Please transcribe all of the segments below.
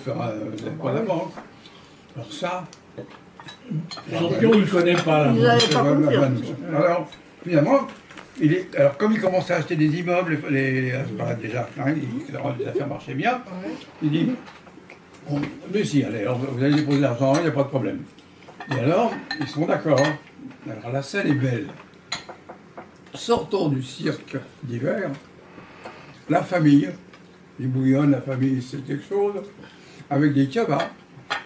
Pas la banque. Alors ça... Champion, il ne connaît pas. Ils n'avaient pas confiance. Alors, finalement, alors comme il commençait à acheter des immeubles, déjà, hein, les affaires marchaient bien, il dit, bon, mais si, allez, alors, vous allez déposer l'argent, il n'y a pas de problème. Et alors, ils sont d'accord. Alors la scène est belle. Sortant du cirque d'hiver, la famille, ils bouillonnent, la famille c'est quelque chose, avec des cabas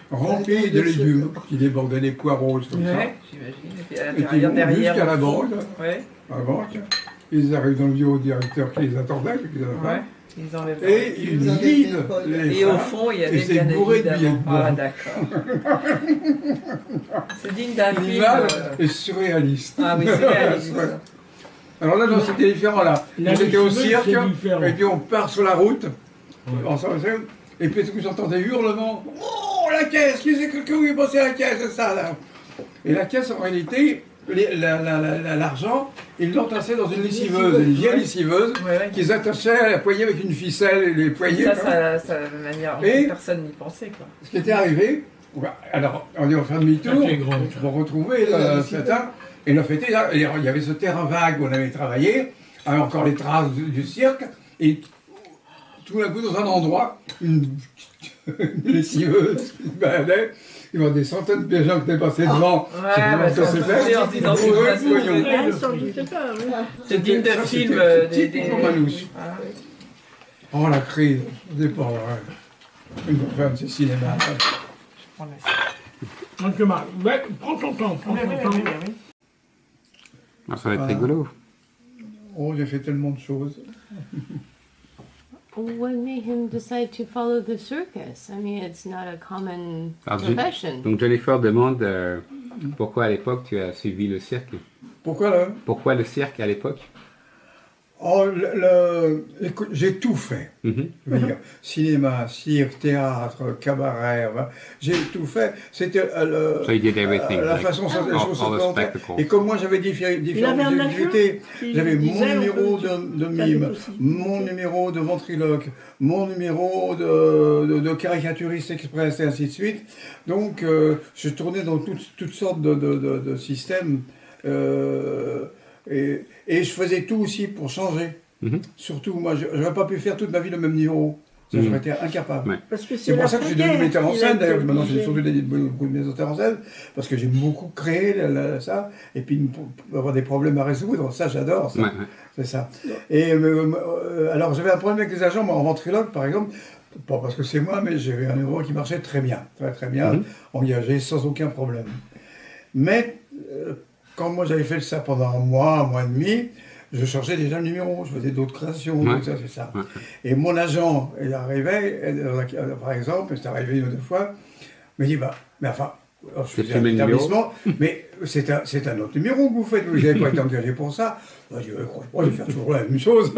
remplis de légumes qui débordaient des poireaux comme ça. J'imagine. Et ils vont derrière. jusqu'à la banque, Ouais. ils arrivent dans le bureau directeur qui les attendait, Ouais. Ils enlèvent. et ils vident les Et au sacs, fond, il y et avait c'est bien bourré de billets de évidemment. Ah, banque. d'accord. C'est digne d'un film. L'image est surréaliste. Ah oui, c'est réaliste. Ouais. Alors là, non, c'était différent là. Là, J'étais au c'est cirque, différent. et puis on part sur la route, et puis tout coup j'entends des hurlements. Oh, la caisse, qui c'est que vous est passé à la caisse, c'est ça là. Et la caisse, en réalité, l'argent, ils l'entassaient dans une lessiveuse, une vieille lessiveuse, qu'ils attachaient à la poignée avec une ficelle et les poignées. Ça, de manière. Et Personne n'y pensait, quoi. ce qui était arrivé, alors on est en fin demi-tour pour retrouver certains, et le fait est, il y avait ce terrain vague où on avait travaillé, avec encore les traces du cirque, et tout d'un coup, dans un endroit, une lessiveuse qui se baladait, il y avait des centaines de gens qui étaient passés devant. Ça s'est fait en disant c'est digne de film. C'était manouche. Oh, la crise, c'est pas vrai. Une femme, c'est cinéma. Donc, Marc, prends ton temps. Ça va être rigolo. Oh, j'ai fait tellement de choses. What made him decide to follow the circus? I mean, it's not a common Alors, profession. donc Jennifer demande pourquoi à l'époque tu as suivi le cirque. Pourquoi là? Pourquoi le cirque à l'époque? Oh, écoute, j'ai tout fait. Je veux dire, cinéma, cirque, théâtre, cabaret, j'ai tout fait. C'était So you did everything, la like, façon dont les choses se all the présentaient. spectacles. Et comme moi j'avais différentes activités, j'avais mon numéro de mime, mon numéro de ventriloque, mon numéro de caricaturiste express et ainsi de suite. Donc je tournais dans toutes sortes de systèmes. Et je faisais tout aussi pour changer. Surtout, moi, je n'aurais pas pu faire toute ma vie le même niveau. J'aurais été incapable. Ouais. C'est pour ça que je suis devenu metteur en scène. D'ailleurs, maintenant, j'ai surtout beaucoup de metteurs en scène, parce que j'ai beaucoup créé ça, et puis avoir des problèmes à résoudre. Ça, j'adore. Ça. C'est ça. Et alors, j'avais un problème avec les agents, moi, en ventriloque, par exemple. Pas parce que c'est moi, mais j'avais un numéro qui marchait très bien, très bien, engagé sans aucun problème. Mais quand moi j'avais fait ça pendant un mois et demi, je changeais déjà le numéro, je faisais d'autres créations, tout ça, c'est ça. Et mon agent, il arrivait, par exemple, c'est arrivé une ou deux fois, me dit, mais enfin, je faisais un établissement, mais c'est un autre numéro que vous faites, vous n'avez pas été engagé pour ça. Moi, je dis, je vais faire toujours la même chose.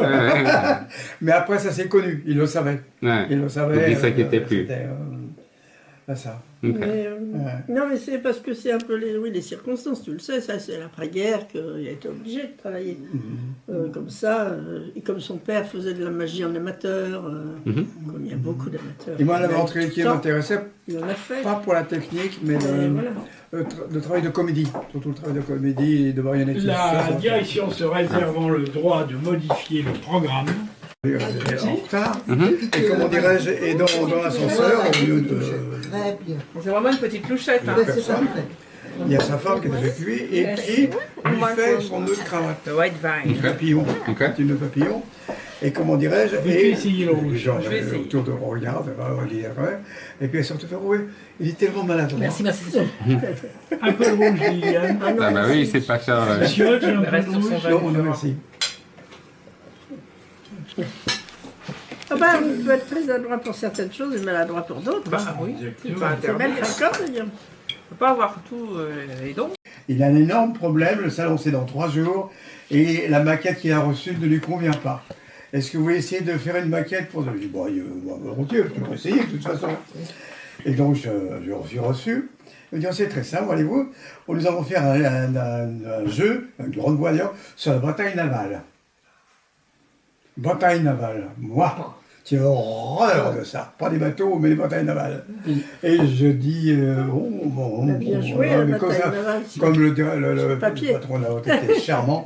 Mais après, ça s'est connu, il le savait. Il le savait. Il ne s'inquiétait plus. Ça. Mais, non, mais c'est parce que c'est un peu les circonstances, tu le sais, ça c'est l'après-guerre qu'il a été obligé de travailler comme ça. Et comme son père faisait de la magie en amateur, comme il y a beaucoup d'amateurs. Et moi, la ventriloquie m'intéressait, pas pour la technique, mais le travail de comédie, surtout le travail de comédie et de marionnettiste. La direction se réservant le droit de modifier le programme. En retard, et comment dirais-je, et dans l'ascenseur, au lieu de... C'est vraiment une petite louchette. Hein. Il y a sa femme qui est avec lui, et qui lui fait son nœud de cravate. Le white vine. Papillon, petit nœud papillon. Et comment dirais-je, et essayer le rouge. Genre, autour de regarde, on dit après, et puis elle sort faire rouler. Il est tellement maladroit. Merci, c'est ça. Un peu de rouge, Liliane. Ah bah oui, c'est pas ça. Monsieur, j'ai un peu de rouge. Non, merci. Ah ben, on peut être très adroit pour certaines choses et maladroit pour d'autres. Bah oui, c'est pas C'est interdit. même d'accord d'ailleurs. On peut pas avoir tout et donc. Il a un énorme problème, le salon c'est dans 3 jours, et la maquette qu'il a reçue ne lui convient pas. Est-ce que vous voulez essayer de faire une maquette pour... Je dis, bon, volontiers, je peux essayer de toute façon. Et donc, je suis reçu. Il me dit, c'est très simple, voyez-vous, nous allons faire un jeu, une grande voix d'ailleurs, sur la bataille navale. Bataille navale. Moi, J'ai horreur de ça. Pas des bateaux, mais des batailles navales. Et je dis, bon, bien joué, la mais comme bataille ça, navale, comme le papier. patron de la haute était charmant,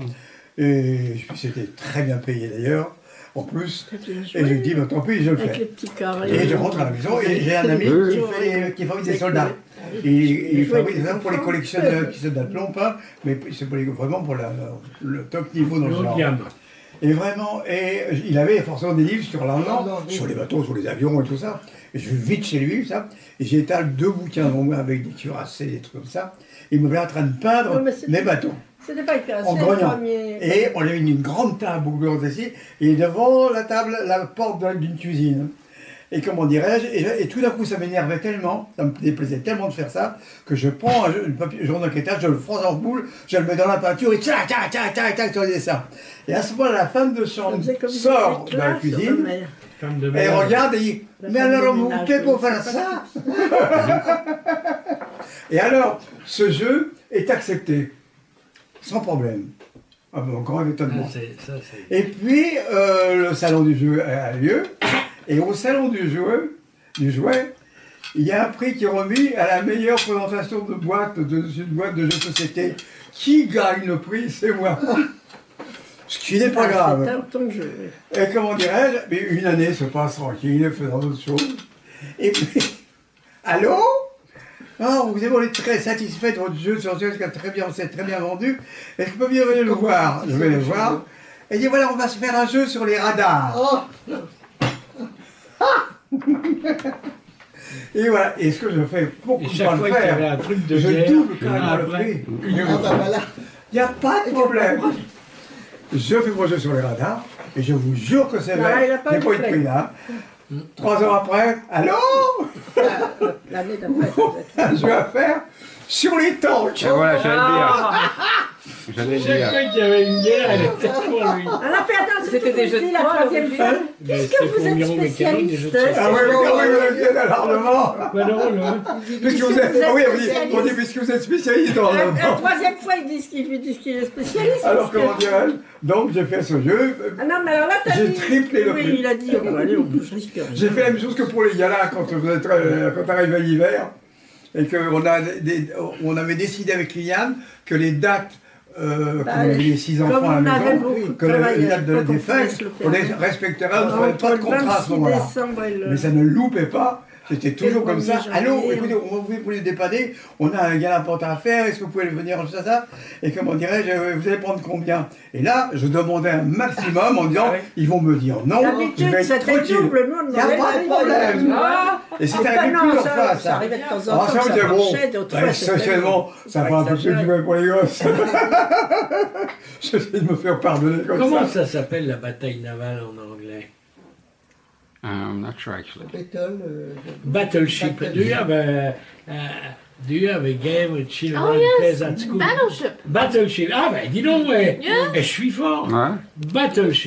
et c'était très bien payé d'ailleurs, en plus. Et je dis, bah, tant pis, je le Avec les fais. petits carrés. Et je rentre à la maison et j'ai un ami qui fabrique des soldats. Et il fabrique des soldats pour les collectionneurs qui se donnent plomb, mais c'est vraiment pour le top niveau dans le genre. Et vraiment, il avait forcément des livres sur l'Allemand, sur les bateaux, sur les avions et tout ça. Et je vais vite chez lui, ça. Et j'étale 2 bouquins avec des cuirassés, des trucs comme ça. Et il me voit en train de peindre mes bateaux. C'était pas hyper En grognant. Et on avait une grande table au bureau ici, et devant la table, la porte d'une cuisine. Et comment dirais-je, et tout d'un coup ça m'énervait tellement, ça me déplaisait tellement de faire ça, que je prends un journal d'enquêtage, je le froisse en boule, je le mets dans la peinture et tchac, tchac, tchac, tchac, tchac, sur ça. Et à ce moment-là, la femme de chambre sort de la cuisine, et regarde et dit, mais alors on vous plaît pour faire ça? Et alors, ce jeu est accepté, sans problème. Ah bon, grand étonnement. Et puis, le salon du jeu a lieu. Et au salon du jouet, il y a un prix qui est remis à la meilleure présentation de boîte, une boîte de jeux de société. Qui gagne le prix? C'est moi. Ce qui n'est pas grave. C'est ton jeu. Et comment dirais-je? Mais une année se passe tranquille, faisant d'autres choses. Et puis, allô? Oh, vous êtes très satisfait de votre jeu sur jeu, c'est très bien vendu. Est-ce que vous pouvez venir le voir? Je vais le voir. Et il dit, voilà, on va se faire un jeu sur les radars. Et voilà, et ce que je fais pour ne pas le faire, je double carrément le prix. Il n'y a pas de problème. Je fais mon jeu sur les radars, et je vous jure que c'est vrai, j'ai pas eu de prix là. 3 ans après, allô? L'année d'après, un jeu à faire sur les tanks. Et voilà, j'allais le dire. J'allais le J'ai dire. cru qu'il y avait une guerre, elle était pour lui. Alors, fait attention, C'était des jeux de la poids, troisième oui. fois. Qu'est-ce que vous êtes spécialiste? Ah oui, vous êtes à l'armement. Pas drôle, hein. Puisque vous êtes, oui, on dit puisque vous êtes spécialiste dans La l'armement. troisième fois, ils disent qu'il est spécialiste. Alors comment dirais-je? Donc j'ai fait ce jeu. Ah non, mais alors là, t'as J'ai dit... triplé le Oui, prix. il a dit, on va aller, je risque rien. J'ai fait la même chose que pour les galas quand vous êtes, quand arrive à l'hiver et qu'on avait décidé avec Liliane que les dates, comme on avait les 6 enfants à la maison, que les dates des fêtes, on les respecterait, on ne ferait pas de contrat à ce moment-là. Mais ça ne loupait pas. C'était toujours comme ça. Allô, écoutez, on vous les dépanner, on a un gala important à faire, est-ce que vous pouvez venir ça? Et comment dirais-je, vous allez prendre combien? Et là, je demandais un maximum en disant, ils vont me dire non, je vais être tranquille. Il n'y a pas de problème. Et c'est arrivé plusieurs fois, ça. arrivait de temps en temps, ça ça me dit, bon, marchait, d'autres fois, c'était socialement, ça va un peu plus jouer pour les gosses. J'essaie de me faire pardonner comme ça. Comment ça s'appelle la bataille navale en anglais? I'm not sure actually. Battleship. Do you have a game with children Oh plays yes, at school? Battleship. Battleship. Ah ben dis donc, ouais. Yeah. Et je suis fort. Ouais. Battleship.